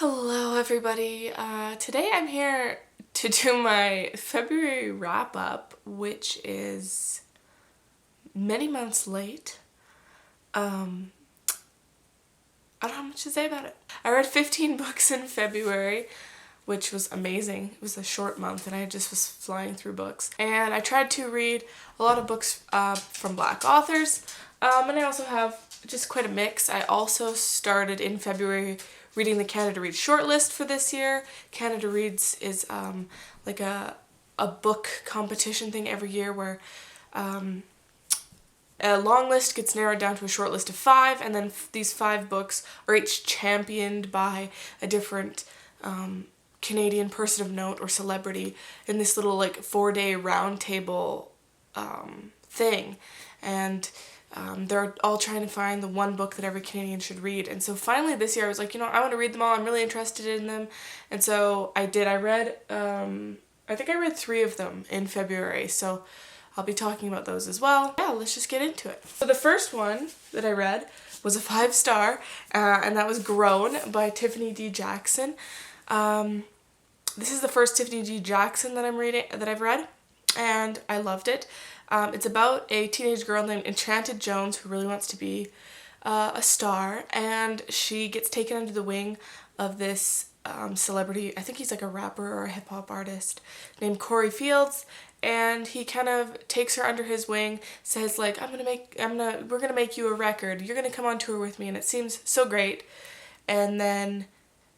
Hello everybody. Today I'm here to do my February wrap-up, which is many months late. I don't know how much to say about it. I read 15 books in February, which was amazing. It was a short month and I just was flying through books. And I tried to read a lot of books from Black authors, and I also have just quite a mix. I also started in February reading the Canada Reads shortlist for this year. Canada Reads is like a book competition thing every year where a long list gets narrowed down to a short list of 5, and then these 5 books are each championed by a different Canadian person of note or celebrity in this little like 4-day round table thing. And they're all trying to find the one book that every Canadian should read. And so finally this year I was like, I want to read them all. I'm really interested in them. And so I did. I read, I think I read 3 of them in February. So I'll be talking about those as well. Yeah, let's just get into it. So the first one that I read was a 5-star, and that was Grown by Tiffany D. Jackson. This is the first Tiffany D. Jackson that I've read, and I loved it. It's about a teenage girl named Enchanted Jones who really wants to be a star, and she gets taken under the wing of this celebrity. I think he's like a rapper or a hip-hop artist named Corey Fields, and he kind of takes her under his wing, says like, we're gonna make you a record, you're gonna come on tour with me, and it seems so great. And then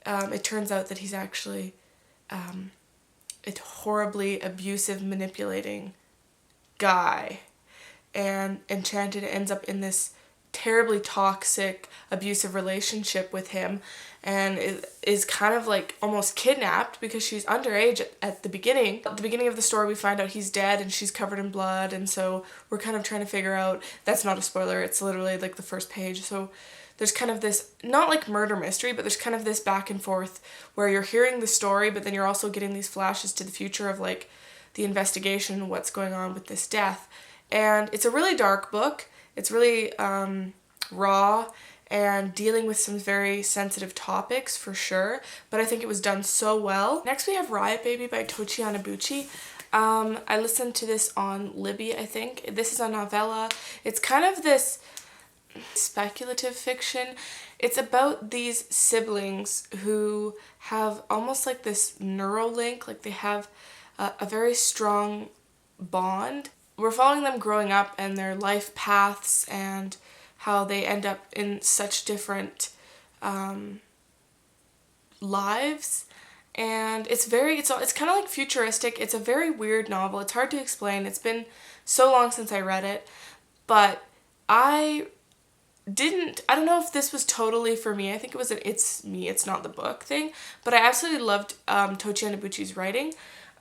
it turns out that he's actually a horribly abusive, manipulating guy, and Enchanted ends up in this terribly toxic, abusive relationship with him, and is kind of like almost kidnapped because she's underage at the beginning. At the beginning of the story we find out he's dead and she's covered in blood, and so we're kind of trying to figure out, that's not a spoiler, it's literally like the first page. So there's kind of this, not like murder mystery, but there's kind of this back and forth where you're hearing the story, but then you're also getting these flashes to the future of like the investigation and what's going on with this death. And it's a really dark book. It's really raw and dealing with some very sensitive topics for sure, but I think it was done so well. Next we have Riot Baby by Tochi Anabuchi. I listened to this on Libby, I think. This is a novella. It's kind of this speculative fiction. It's about these siblings who have almost like this neuralink, like they have a very strong bond. We're following them growing up and their life paths and how they end up in such different lives. And it's kind of like futuristic. It's a very weird novel. It's hard to explain. It's been so long since I read it, but I don't know if this was totally for me. I think it was it's me, it's not the book thing, but I absolutely loved Tochi Anabuchi's writing.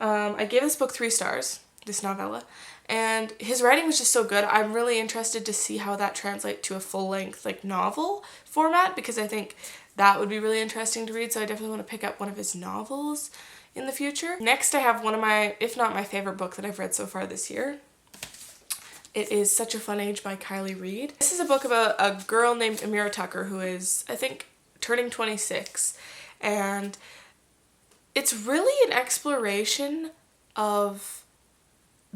I gave this book 3 stars, this novella, and his writing was just so good. I'm really interested to see how that translates to a full-length like novel format, because I think that would be really interesting to read, so I definitely want to pick up one of his novels in the future. Next I have one of my, if not my favorite book that I've read so far this year. It is Such a Fun Age by Kylie Reed. This is a book about a girl named Amira Tucker who is, I think, turning 26, and it's really an exploration of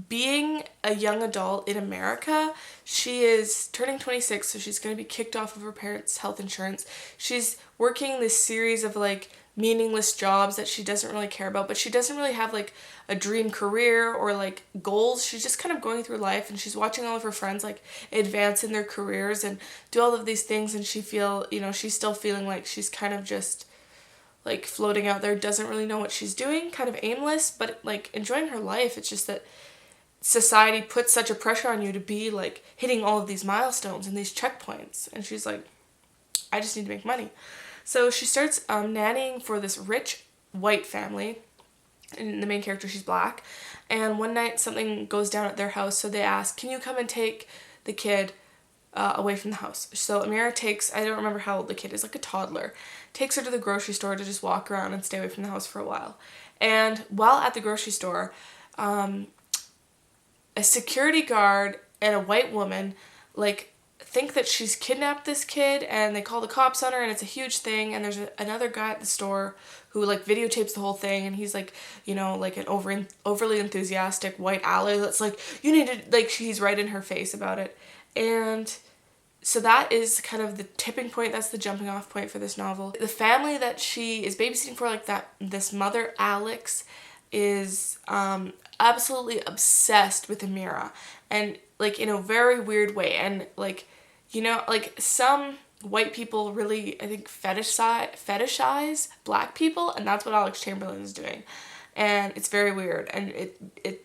being a young adult in America. She is turning 26, so she's going to be kicked off of her parents' health insurance. She's working this series of like meaningless jobs that she doesn't really care about, but she doesn't really have like a dream career or like goals. She's just kind of going through life, and she's watching all of her friends like advance in their careers and do all of these things, and she's still feeling like she's kind of just like floating out there, doesn't really know what she's doing, kind of aimless, but like enjoying her life. It's just that society puts such a pressure on you to be like hitting all of these milestones and these checkpoints, and she's like, I just need to make money. So she starts nannying for this rich white family, and the main character, she's black, and one night something goes down at their house, so they ask, can you come and take the kid away from the house? So Amira takes, I don't remember how old the kid is, like a toddler, takes her to the grocery store to just walk around and stay away from the house for a while. And while at the grocery store, a security guard and a white woman like think that she's kidnapped this kid, and they call the cops on her, and it's a huge thing. And there's another guy at the store who like videotapes the whole thing, and he's like, you know, like an overly enthusiastic white ally that's like, you need to, like, he's right in her face about it. And so that is kind of the tipping point. That's the jumping off point for this novel. The family that she is babysitting for, like this mother, Alex, is absolutely obsessed with Amira, and like in a very weird way. And like, you know, like some white people really, I think, fetishize black people, and that's what Alex Chamberlain is doing. And it's very weird, and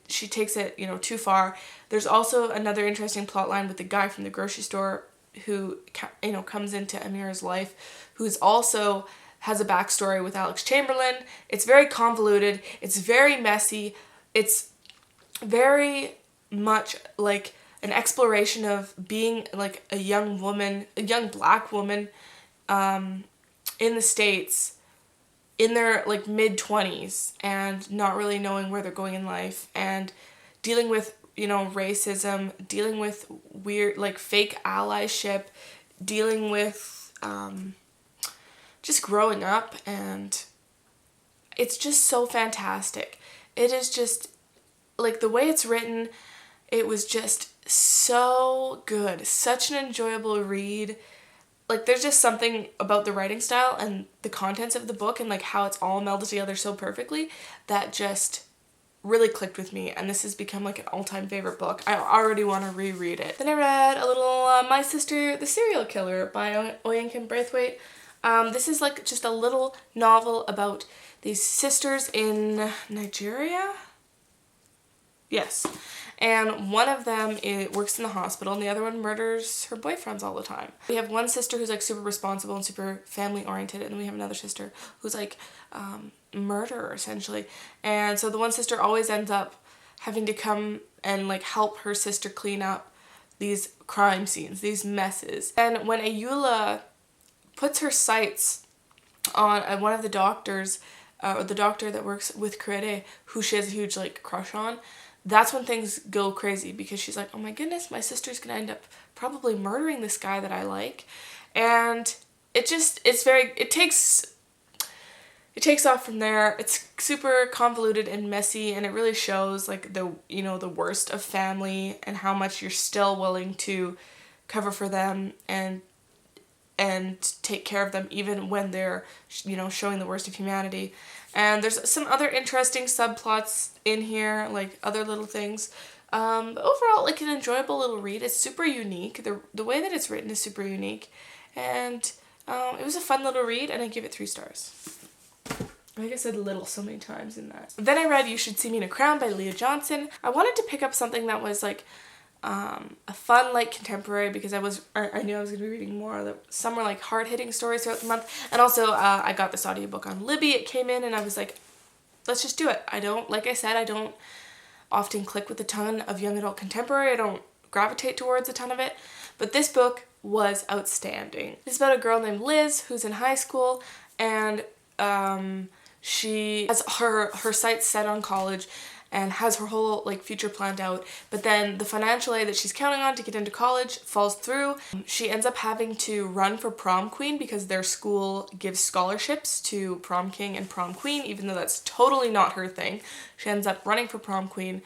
she takes it, you know, too far. There's also another interesting plot line with the guy from the grocery store who, you know, comes into Amira's life, who's also has a backstory with Alex Chamberlain. It's very convoluted. It's very messy. It's very much like an exploration of being like a young woman, a young black woman in the States in their like mid-20s and not really knowing where they're going in life, and dealing with, you know, racism, dealing with weird like fake allyship, dealing with just growing up. And it's just so fantastic. It is just like the way it's written, it was just so good. Such an enjoyable read. Like there's just something about the writing style and the contents of the book and like how it's all melded together so perfectly that just really clicked with me, and this has become like an all-time favorite book. I already want to reread it. Then I read a little My Sister the Serial Killer by Oyinkan Braithwaite. This is like just a little novel about these sisters in Nigeria. Yes. And one of them works in the hospital, and the other one murders her boyfriends all the time. We have one sister who's like super responsible and super family oriented, and then we have another sister who's like murderer essentially. And so the one sister always ends up having to come and like help her sister clean up these crime scenes, these messes. And when Ayula puts her sights on one of the doctors, or the doctor that works with Kurede, who she has a huge like crush on, that's when things go crazy, because she's like, oh my goodness, my sister's gonna end up probably murdering this guy that I like. And it takes off from there. It's super convoluted and messy, and it really shows like the, you know, the worst of family and how much you're still willing to cover for them and take care of them even when they're, you know, showing the worst of humanity. And there's some other interesting subplots in here, like other little things. But overall, like an enjoyable little read. It's super unique. The way that it's written is super unique. And it was a fun little read, and I give it 3 stars. I think I said little so many times in that. Then I read You Should See Me in a Crown by Leah Johnson. I wanted to pick up something that was like a fun light contemporary, because I knew I was going to be reading more. Some were like hard-hitting stories throughout the month. And also I got this audiobook on Libby. It came in and I was like, let's just do it. Like I said, I don't often click with a ton of young adult contemporary. I don't gravitate towards a ton of it. But this book was outstanding. It's about a girl named Liz who's in high school, and she has her sights set on college and has her whole like future planned out, but then the financial aid that she's counting on to get into college falls through. She ends up having to run for prom queen because their school gives scholarships to prom king and prom queen, even though that's totally not her thing. She ends up running for prom queen.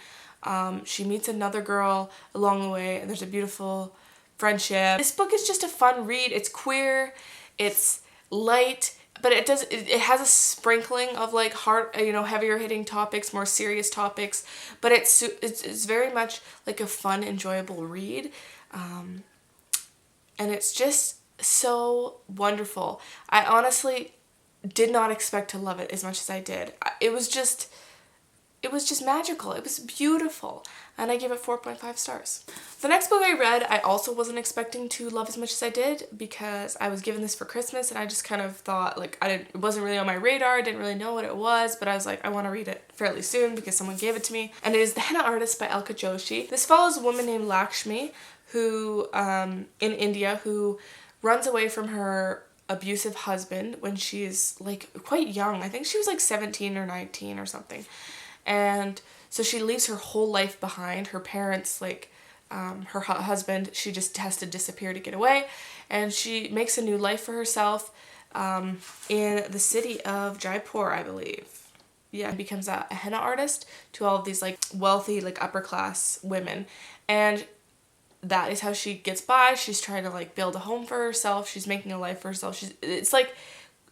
She meets another girl along the way, and there's a beautiful friendship. This book is just a fun read. It's queer, it's light, but it has a sprinkling of like hard, you know, heavier hitting topics, more serious topics, but it's very much like a fun, enjoyable read. And it's just so wonderful. I honestly did not expect to love it as much as I did. It was just magical. It was beautiful. And I give it 4.5 stars. The next book I read, I also wasn't expecting to love as much as I did, because I was given this for Christmas, and I just kind of thought, like, it wasn't really on my radar. I didn't really know what it was, but I was like, I want to read it fairly soon because someone gave it to me. And it is The Henna Artist by Alka Joshi. This follows a woman named Lakshmi who, in India, who runs away from her abusive husband when she's like quite young. I think she was like 17 or 19 or something. And so she leaves her whole life behind. Her parents like her husband. She just has to disappear to get away, and she makes a new life for herself in the city of Jaipur, I believe. Yeah, becomes a henna artist to all of these like wealthy, like upper class women, and that is how she gets by. She's trying to like build a home for herself. She's making a life for herself.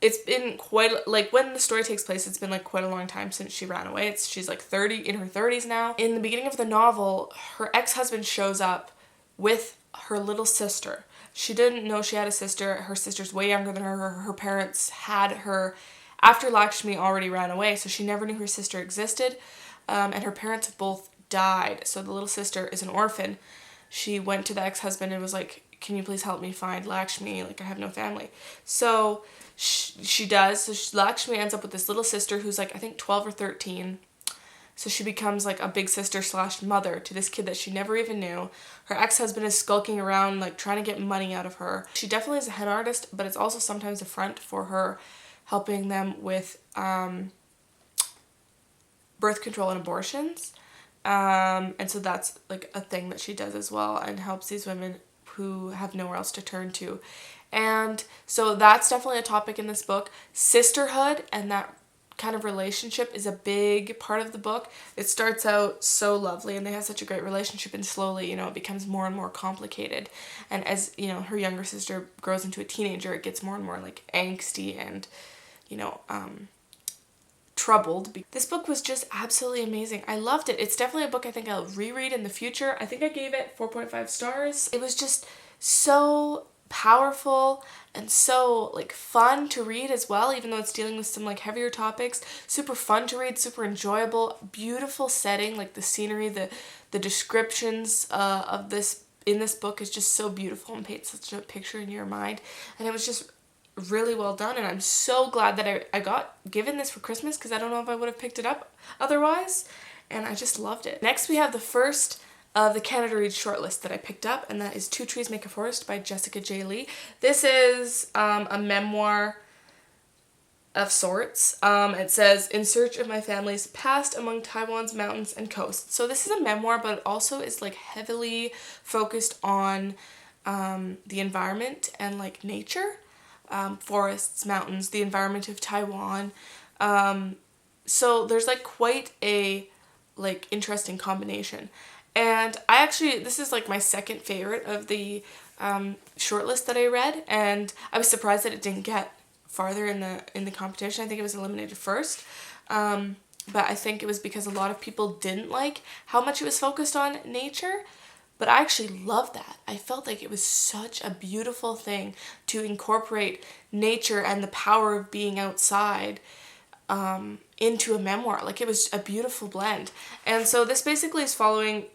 It's been quite, like, when the story takes place, it's been like quite a long time since she ran away. She's like 30, in her 30s now. In the beginning of the novel, her ex-husband shows up with her little sister. She didn't know she had a sister. Her sister's way younger than her. Her parents had her after Lakshmi already ran away, so she never knew her sister existed. And her parents have both died, so the little sister is an orphan. She went to the ex-husband and was like, can you please help me find Lakshmi? Like, I have no family. So she does. So Lakshmi ends up with this little sister who's like, I think 12 or 13. So she becomes like a big sister / mother to this kid that she never even knew. Her ex-husband is skulking around, like, trying to get money out of her. She definitely is a henna artist, but it's also sometimes a front for her, helping them with birth control and abortions. And so that's like a thing that she does as well, and helps these women who have nowhere else to turn to. And so that's definitely a topic in this book. Sisterhood and that kind of relationship is a big part of the book. It starts out so lovely and they have such a great relationship, and slowly, you know, it becomes more and more complicated. And as, you know, her younger sister grows into a teenager, it gets more and more like angsty and, you know, troubled. This book was just absolutely amazing. I loved it. It's definitely a book I think I'll reread in the future. I think I gave it 4.5 stars. It was just so powerful and so like fun to read as well, even though it's dealing with some like heavier topics. Super fun to read, super enjoyable, beautiful setting, like the scenery, the descriptions of this in this book is just so beautiful and paints such a picture in your mind. And it was just really well done, and I'm so glad that I got given this for Christmas, because I don't know if I would have picked it up otherwise, and I just loved it. Next we have the first of the Canada Reads shortlist that I picked up, and that is Two Trees Make a Forest by Jessica J. Lee. This is a memoir of sorts. It says, in search of my family's past among Taiwan's mountains and coasts. So this is a memoir, but it also is like heavily focused on the environment and like nature. Forests, mountains, the environment of Taiwan. So there's like quite a like interesting combination. And I actually, this is like my second favorite of the shortlist that I read, and I was surprised that it didn't get farther in the competition. I think it was eliminated first. But I think it was because a lot of people didn't like how much it was focused on nature. But I actually loved that. I felt like it was such a beautiful thing to incorporate nature and the power of being outside into a memoir. Like, it was a beautiful blend. And so this basically is following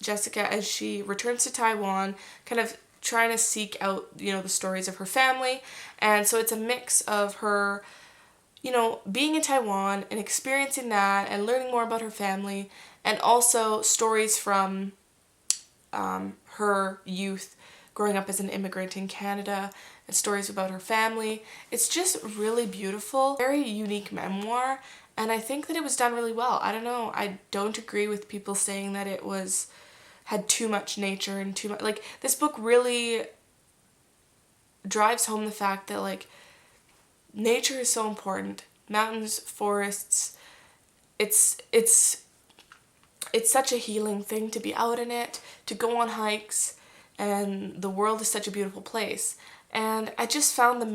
Jessica as she returns to Taiwan, kind of trying to seek out, you know, the stories of her family. And so it's a mix of her, you know, being in Taiwan and experiencing that and learning more about her family, and also stories from her youth growing up as an immigrant in Canada, and stories about her family. It's just really beautiful, very unique memoir, and I think that it was done really well. I don't know, I don't agree with people saying that it had too much nature and too much, like, this book really drives home the fact that like nature is so important. Mountains, forests, it's such a healing thing to be out in it, to go on hikes, and the world is such a beautiful place. And I just found the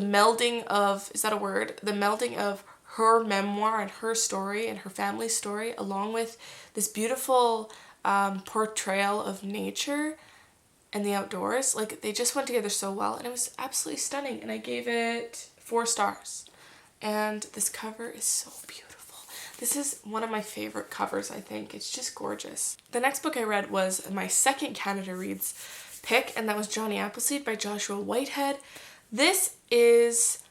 melding of, is that a word? The melding of her memoir and her story and her family's story, along with this beautiful portrayal of nature and the outdoors. Like, they just went together so well, and it was absolutely stunning, and I gave it 4 stars. And this cover is so beautiful. This is one of my favorite covers, I think. It's just gorgeous. The next book I read was my second Canada Reads pick, and that was Johnny Appleseed by Joshua Whitehead. This is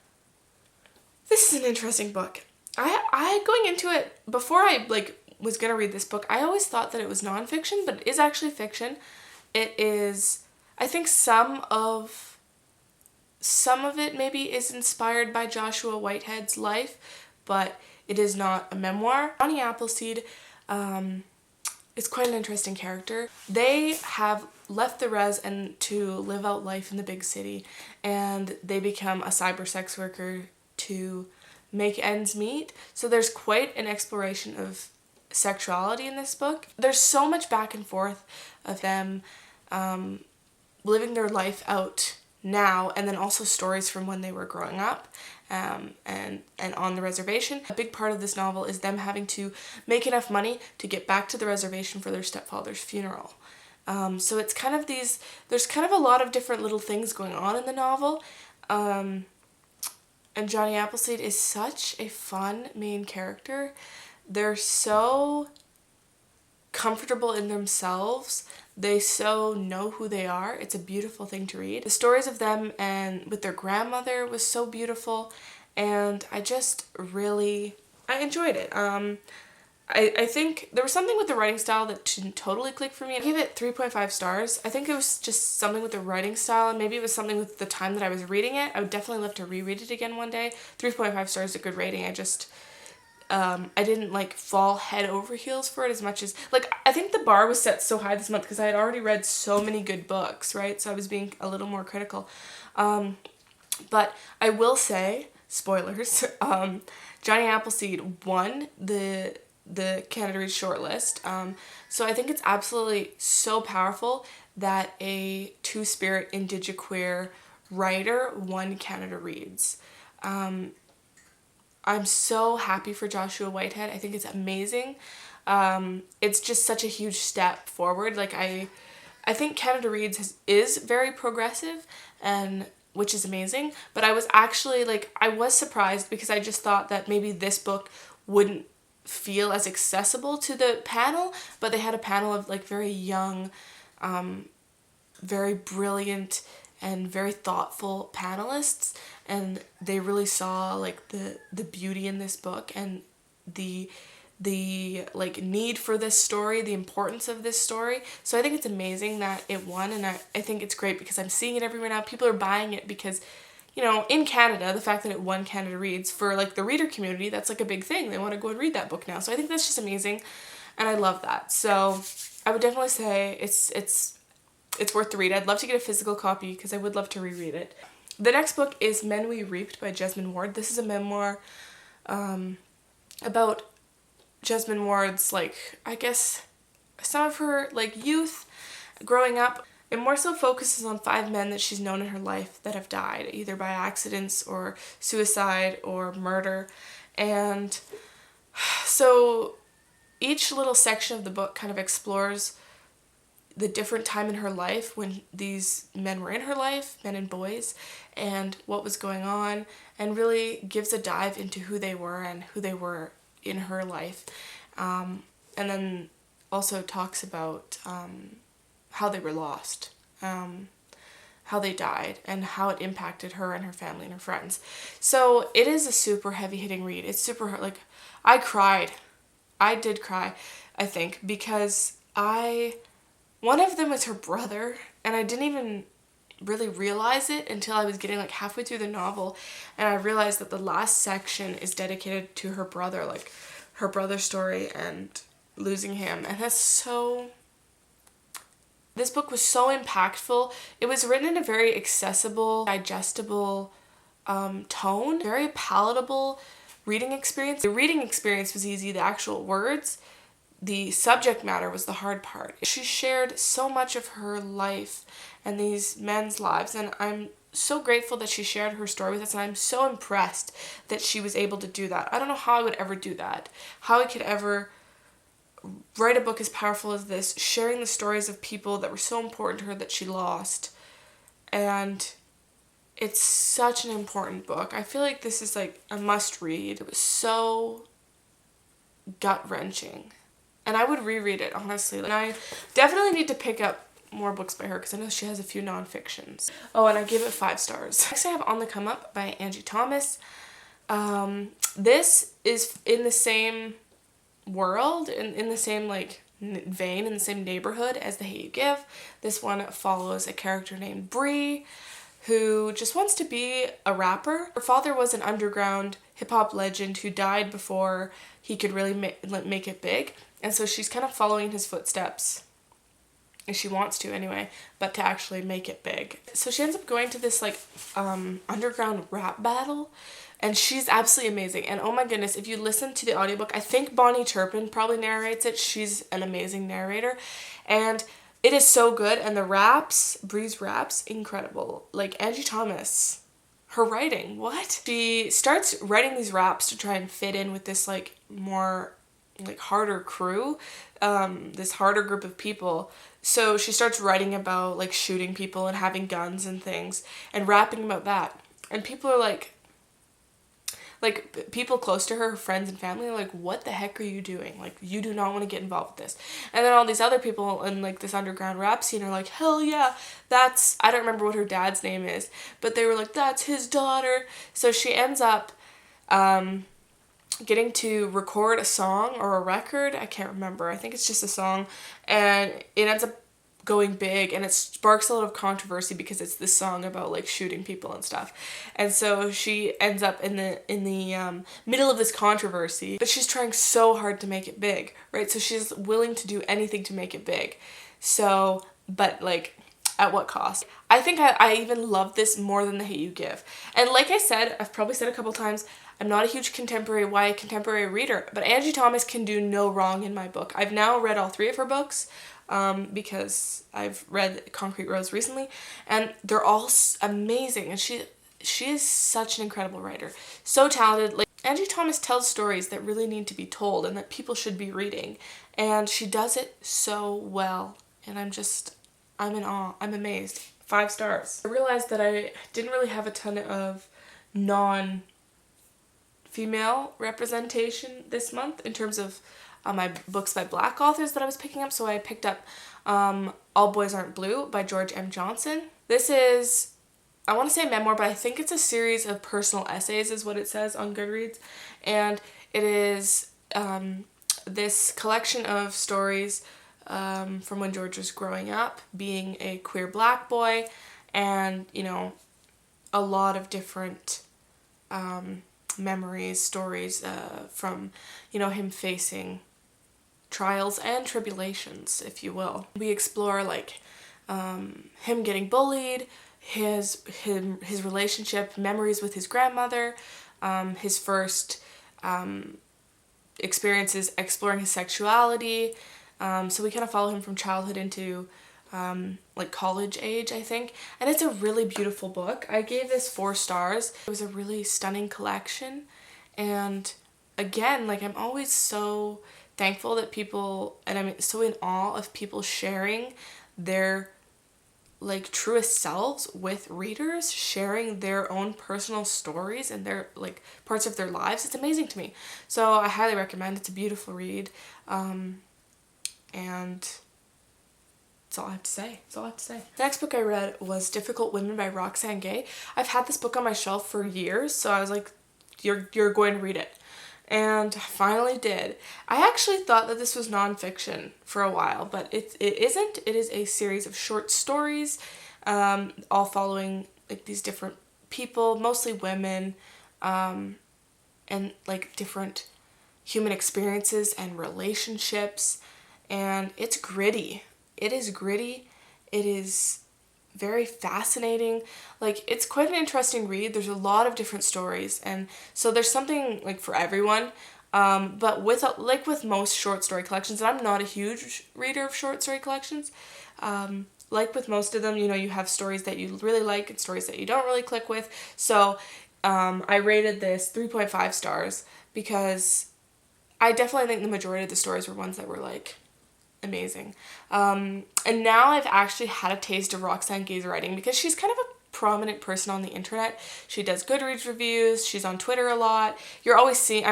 an interesting book. I going into it, before I like was gonna read this book, I always thought that it was nonfiction, but it is actually fiction. It is, I think some of it maybe is inspired by Joshua Whitehead's life, but it is not a memoir. Johnny Appleseed is quite an interesting character. They have left the res and to live out life in the big city, and they become a cyber sex worker to make ends meet. So there's quite an exploration of sexuality in this book. There's so much back and forth of them living their life out now, and then also stories from when they were growing up and on the reservation. A big part of this novel is them having to make enough money to get back to the reservation for their stepfather's funeral. So it's kind of there's kind of a lot of different little things going on in the novel. And Johnny Appleseed is such a fun main character. They're so comfortable in themselves. They so know who they are. It's a beautiful thing to read. The stories of them and with their grandmother was so beautiful, and I enjoyed it. I think there was something with the writing style that didn't totally click for me. I gave it 3.5 stars. I think it was just something with the writing style, and maybe it was something with the time that I was reading it. I would definitely love to reread it again one day. 3.5 stars is a good rating. I didn't like fall head over heels for it as much as, like, I think the bar was set so high this month because I had already read so many good books, right? So I was being a little more critical. But I will say, spoilers, Johnny Appleseed won the Canada Reads shortlist. So I think it's absolutely so powerful that a two-spirit indigiqueer writer won Canada Reads. I'm so happy for Joshua Whitehead. I think it's amazing. It's just such a huge step forward. Like, I think Canada Reads is very progressive, and which is amazing. But I was actually, like, I was surprised because I just thought that maybe this book wouldn't feel as accessible to the panel, but they had a panel of, like, very young, very brilliant and very thoughtful panelists, and they really saw, like, the beauty in this book and the like need for this story, the importance of this story. So I think it's amazing that it won, and I think it's great because I'm seeing it everywhere now. People are buying it because, you know, in Canada, the fact that it won Canada Reads, for, like, the reader community, that's, like, a big thing. They want to go and read that book now. So I think that's just amazing, and I love that. So I would definitely say it's worth the read. I'd love to get a physical copy because I would love to reread it. The next book is Men We Reaped by Jesmyn Ward. This is a memoir about Jesmyn Ward's, like, I guess some of her, like, youth growing up. It more so focuses on 5 men that she's known in her life that have died, either by accidents or suicide or murder. And so each little section of the book kind of explores the different time in her life when these men were in her life, men and boys, and what was going on, and really gives a dive into who they were and who they were in her life. And then also talks about how they were lost, how they died, and how it impacted her and her family and her friends. So it is a super heavy-hitting read. It's super hard. Like, I cried. I did cry, I think, because one of them was her brother, and I didn't even really realize it until I was getting, like, halfway through the novel, and I realized that the last section is dedicated to her brother, like, her brother's story and losing him. And this book was so impactful. It was written in a very accessible, digestible tone, very palatable reading experience. The reading experience was easy, the actual words, the subject matter was the hard part. She shared so much of her life and these men's lives, and I'm so grateful that she shared her story with us, and I'm so impressed that she was able to do that. I don't know how I would ever do that, how I could ever write a book as powerful as this, sharing the stories of people that were so important to her that she lost. And it's such an important book. I feel like this is, like, a must read. It was so gut-wrenching. And I would reread it, honestly. And I definitely need to pick up more books by her because I know she has a few non-fictions. Oh, and I give it 5 stars. Next I have On the Come Up by Angie Thomas. This is in the same world, in the same, like, vein, in the same neighborhood as The Hate U Give. This one follows a character named Bree who just wants to be a rapper. Her father was an underground hip-hop legend who died before he could really make it big. And so she's kind of following his footsteps, and she wants to anyway, but to actually make it big. So she ends up going to this like underground rap battle, and she's absolutely amazing. And oh my goodness, if you listen to the audiobook, I think Bonnie Turpin probably narrates it. She's an amazing narrator, and it is so good. And the raps, Bree's raps, incredible. Like Angie Thomas, her writing, what? She starts writing these raps to try and fit in with this like more like harder crew, this harder group of people. So she starts writing about like shooting people and having guns and things and rapping about that. And people are like people close to her, her friends and family, are like, what the heck are you doing? Like, you do not want to get involved with this. And then all these other people in like this underground rap scene are like, hell yeah, that's, I don't remember what her dad's name is, but they were like, that's his daughter. So she ends up getting to record a song or a record, I can't remember, I think it's just a song, and it ends up going big, and it sparks a lot of controversy because it's this song about like shooting people and stuff. And so she ends up in the middle of this controversy, but she's trying so hard to make it big, right? So she's willing to do anything to make it big. So, but like, at what cost? I think I even love this more than The Hate U Give. And like I said, I've probably said a couple times, I'm not a huge contemporary reader, but Angie Thomas can do no wrong in my book. I've now read all 3 of her books, because I've read Concrete Rose recently, and they're all amazing, and she is such an incredible writer, so talented. Like, Angie Thomas tells stories that really need to be told and that people should be reading, and she does it so well, and I'm in awe. I'm amazed. 5 stars. I realized that I didn't really have a ton of non-female representation this month in terms of my books by Black authors that I was picking up, so I picked up All Boys Aren't Blue by George M. Johnson. This is, I want to say memoir, but I think it's a series of personal essays is what it says on Goodreads, and it is this collection of stories from when George was growing up, being a queer Black boy, and, you know, a lot of different memories, stories from, you know, him facing trials and tribulations, if you will. We explore like him getting bullied, his relationship, memories with his grandmother, his first experiences exploring his sexuality. So we kind of follow him from childhood into like college age, I think. And it's a really beautiful book. I gave this 4 stars. It was a really stunning collection. And again, like, I'm always so thankful that people, and I'm so in awe of people sharing their like truest selves with readers, sharing their own personal stories and their like parts of their lives. It's amazing to me. So I highly recommend. It's a beautiful read. And that's all I have to say. That's all I have to say. The next book I read was Difficult Women by Roxane Gay. I've had this book on my shelf for years, so I was like, you're going to read it. And I finally did. I actually thought that this was nonfiction for a while, but it isn't. It is a series of short stories, all following like these different people, mostly women, and like different human experiences and relationships. And it's gritty. It is gritty. It is very fascinating. Like, it's quite an interesting read. There's a lot of different stories, and so there's something like for everyone. But with most short story collections, and I'm not a huge reader of short story collections, like with most of them, you know, you have stories that you really like and stories that you don't really click with. So I rated this 3.5 stars because I definitely think the majority of the stories were ones that were like amazing. And now I've actually had a taste of Roxane Gay's writing because she's kind of a prominent person on the internet. She does Goodreads reviews, she's on Twitter a lot. I'm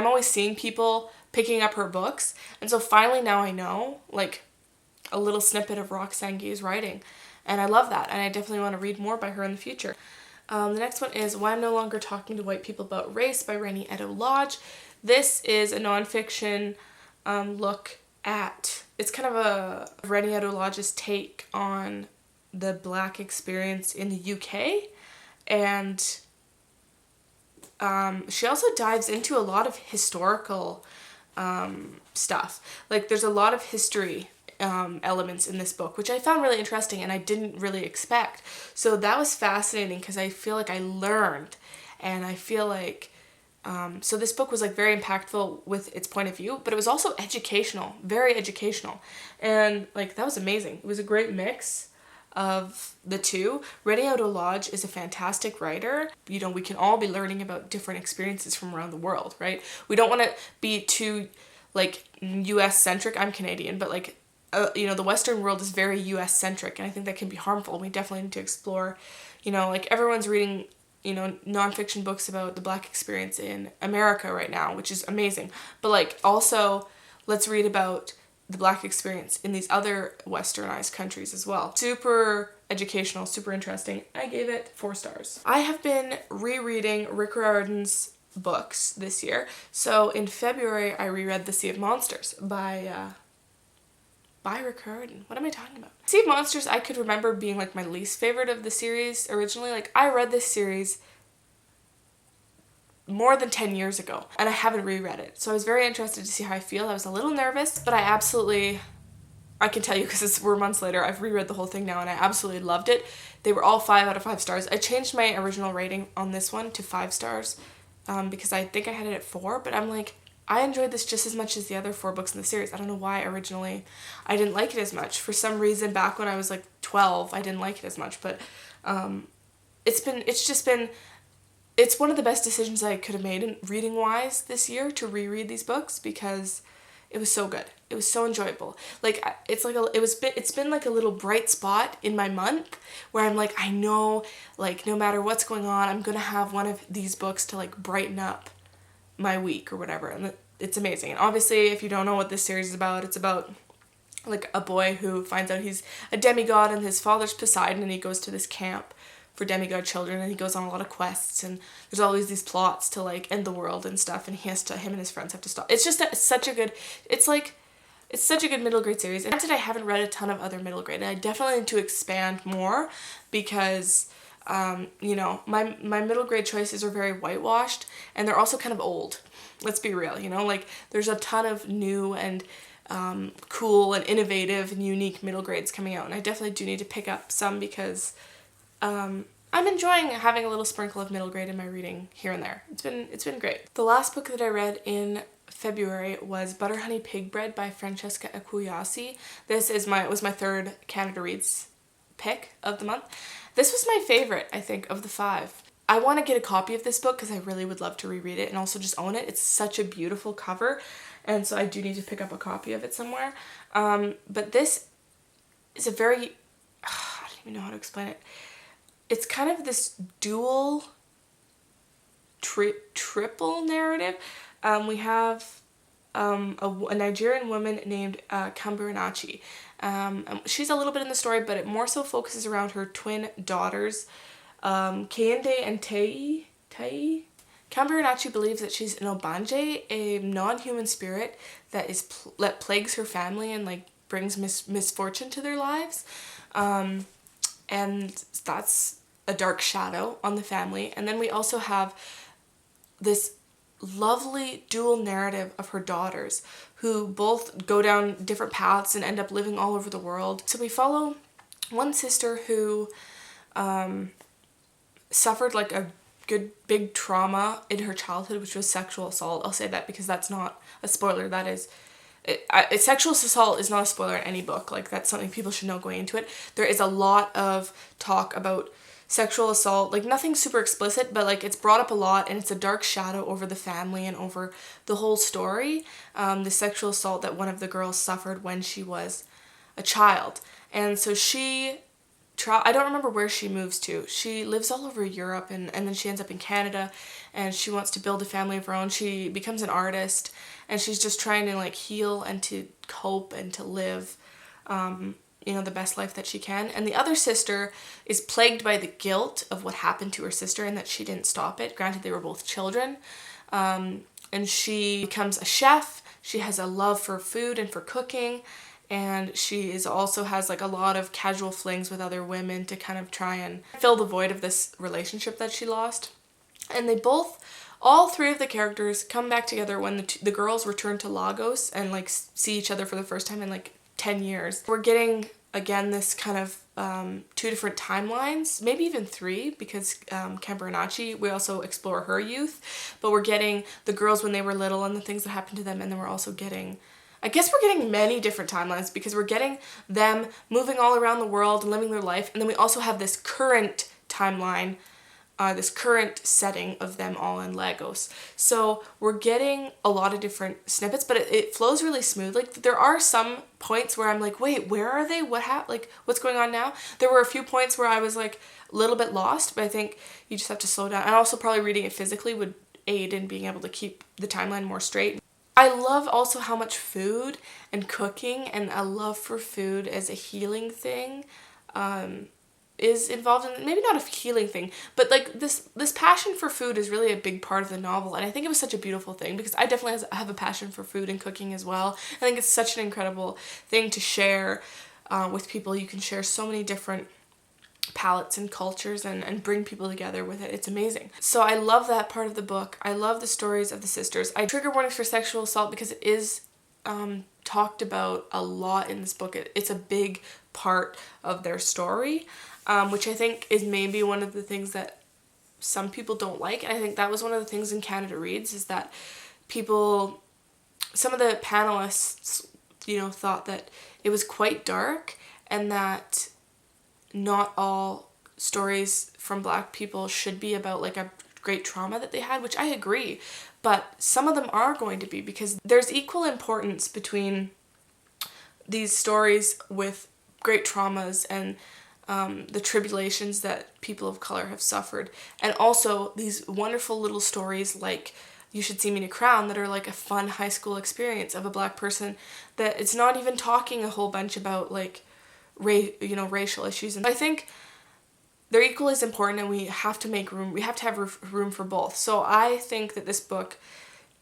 always seeing people picking up her books, and so finally now I know like a little snippet of Roxane Gay's writing, and I love that, and I definitely want to read more by her in the future. The next one is Why I'm No Longer Talking to White People About Race by Rainey Edo Lodge. This is a nonfiction look at, it's kind of a Rainey Edo Lodge's take on the Black experience in the UK, and she also dives into a lot of historical stuff. Like there's a lot of history elements in this book, which I found really interesting and I didn't really expect. So that was fascinating because I feel like I learned, and I feel like so this book was like very impactful with its point of view, but it was also educational, very educational, and like that was amazing. It was a great mix of the two. Ready Out Lodge is a fantastic writer. You know, we can all be learning about different experiences from around the world, right? We don't want to be too like US centric. I'm Canadian, but like you know, the Western world is very US centric, and I think that can be harmful. We definitely need to explore, you know, like everyone's reading, you know, nonfiction books about the Black experience in America right now, which is amazing. But like also let's read about the Black experience in these other westernized countries as well. Super educational, super interesting. I gave it 4 stars. I have been rereading Rick Riordan's books this year. So in February, I reread The Sea of Monsters by Rick Riordan. What am I talking about? Sea of Monsters, I could remember being like my least favorite of the series originally. Like I read this series more than 10 years ago and I haven't reread it. So I was very interested to see how I feel. I was a little nervous, but I can tell you because we're months later, I've reread the whole thing now and I absolutely loved it. They were all 5 out of 5 stars. I changed my original rating on this one to 5 stars because I think I had it at 4, but I'm like, I enjoyed this just as much as the other 4 books in the series. I don't know why originally I didn't like it as much. For some reason back when I was like 12, I didn't like it as much, but it's one of the best decisions I could have made in reading wise this year to reread these books because it was so good. It was so enjoyable. Like it's been like a little bright spot in my month where I'm like, I know, like no matter what's going on, I'm gonna have one of these books to like brighten up my week or whatever, and it's amazing. And obviously, if you don't know what this series is about, it's about like a boy who finds out he's a demigod and his father's Poseidon, and he goes to this camp for demigod children, and he goes on a lot of quests, and there's always these plots to like end the world and stuff, and him and his friends have to stop. It's just such a good middle grade series. And granted, I haven't read a ton of other middle grade, and I definitely need to expand more because you know, my middle grade choices are very whitewashed, and they're also kind of old. Let's be real, you know, like there's a ton of new and cool and innovative and unique middle grades coming out, and I definitely do need to pick up some because I'm enjoying having a little sprinkle of middle grade in my reading here and there. It's been great. The last book that I read in February was Butter Honey Pig Bread by Francesca Equiasi. This was my 3rd Canada Reads pick of the month. This was my favorite, I think, of the 5. I want to get a copy of this book because I really would love to reread it and also just own it. It's such a beautiful cover, and so I do need to pick up a copy of it somewhere. But this is a very, I don't even know how to explain it. It's kind of this dual triple narrative. We have a Nigerian woman named Kamburinachi. She's a little bit in the story, but it more so focuses around her twin daughters, Kehinde and Tai. Kamburinachi believes that she's an Obanje, a non-human spirit that plagues her family and like brings misfortune to their lives. And that's a dark shadow on the family. And then we also have this lovely dual narrative of her daughters who both go down different paths and end up living all over the world. So we follow one sister who suffered like a good big trauma in her childhood, which was sexual assault. I'll say that because that's not a spoiler. That is sexual assault is not a spoiler in any book. Like that's something people should know going into it. There is a lot of talk about sexual assault, like nothing super explicit, but like it's brought up a lot, and it's a dark shadow over the family and over the whole story. The sexual assault that one of the girls suffered when she was a child, and so I don't remember where she moves to. She lives all over Europe, and then she ends up in Canada, and she wants to build a family of her own. She becomes an artist, and she's just trying to like heal and to cope and to live you know, the best life that she can. And the other sister is plagued by the guilt of what happened to her sister and that she didn't stop it. Granted, they were both children. And she becomes a chef. She has a love for food and for cooking. And she also has like a lot of casual flings with other women to kind of try and fill the void of this relationship that she lost. And they both all three of the characters come back together when the girls return to Lagos and like see each other for the first time in like 10 years. We're getting, again, this kind of 2 different timelines, maybe even 3, because Cameronacci, we also explore her youth, but we're getting the girls when they were little and the things that happened to them, and then we're also getting, I guess we're getting many different timelines because we're getting them moving all around the world and living their life, and then we also have this current timeline, this current setting of them all in Lagos. So we're getting a lot of different snippets, but it flows really smooth. Like, there are some points where I'm like, wait, where are they? Like, what's going on now? There were a few points where I was like a little bit lost, but I think you just have to slow down. And also probably reading it physically would aid in being able to keep the timeline more straight. I love also how much food and cooking and a love for food as a healing thing is involved in, maybe not a healing thing, but like this passion for food is really a big part of the novel, and I think it was such a beautiful thing because I definitely have a passion for food and cooking as well. I think it's such an incredible thing to share with people. You can share so many different palettes and cultures and bring people together with it. It's amazing. So I love that part of the book. I love the stories of the sisters. I trigger warnings for sexual assault because it is talked about a lot in this book. It's a big part of their story, which I think is maybe one of the things that some people don't like. And I think that was one of the things in Canada Reads, is that some of the panelists, thought that it was quite dark and that not all stories from Black people should be about like a great trauma that they had, which I agree, but some of them are going to be, because there's equal importance between these stories with great traumas and the tribulations that people of color have suffered, and also these wonderful little stories like You Should See Me in a Crown that are like a fun high school experience of a Black person that it's not even talking a whole bunch about like racial issues. And I think they're equally as important, and we have to make room. We have to have room for both. So I think that this book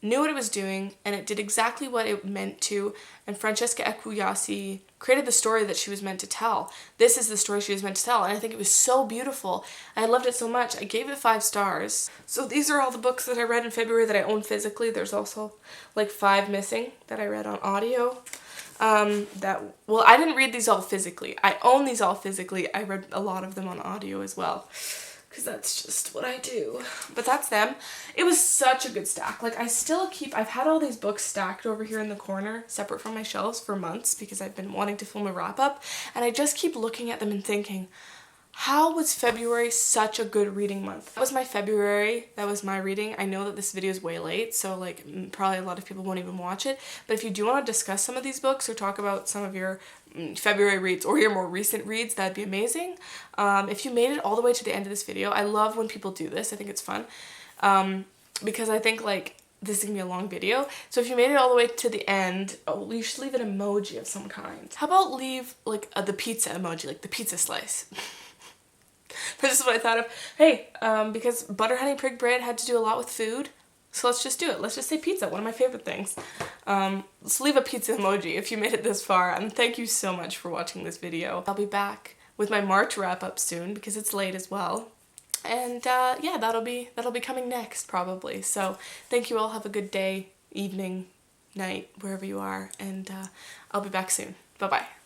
knew what it was doing, and it did exactly what it meant to, and Francesca Ekwuyasi created the story that she was meant to tell. This is the story she was meant to tell, and I think it was so beautiful. I loved it so much. I gave it 5 stars. So these are all the books that I read in February that I own physically. There's also like 5 missing that I read on audio. I didn't read these all physically. I own these all physically. I read a lot of them on audio as well, because that's just what I do. But that's them. It was such a good stack. Like, I've had all these books stacked over here in the corner, separate from my shelves, for months, because I've been wanting to film a wrap-up, and I just keep looking at them and thinking, how was February such a good reading month? That was my February. That was my reading. I know that this video is way late, so like probably a lot of people won't even watch it. But if you do want to discuss some of these books or talk about some of your February reads or your more recent reads, that'd be amazing. If you made it all the way to the end of this video, I love when people do this. I think it's fun because I think like this is gonna be a long video. So if you made it all the way to the end, you should leave an emoji of some kind. How about leave like the pizza emoji, like the pizza slice? That's just what I thought of. Hey, because butter honey prig bread had to do a lot with food, so let's just do it. Let's just say pizza, one of my favorite things. Let's leave a pizza emoji if you made it this far, and thank you so much for watching this video. I'll be back with my March wrap-up soon because it's late as well. And yeah, that'll be coming next probably. So thank you all. Have a good day, evening, night, wherever you are, and I'll be back soon. Bye-bye.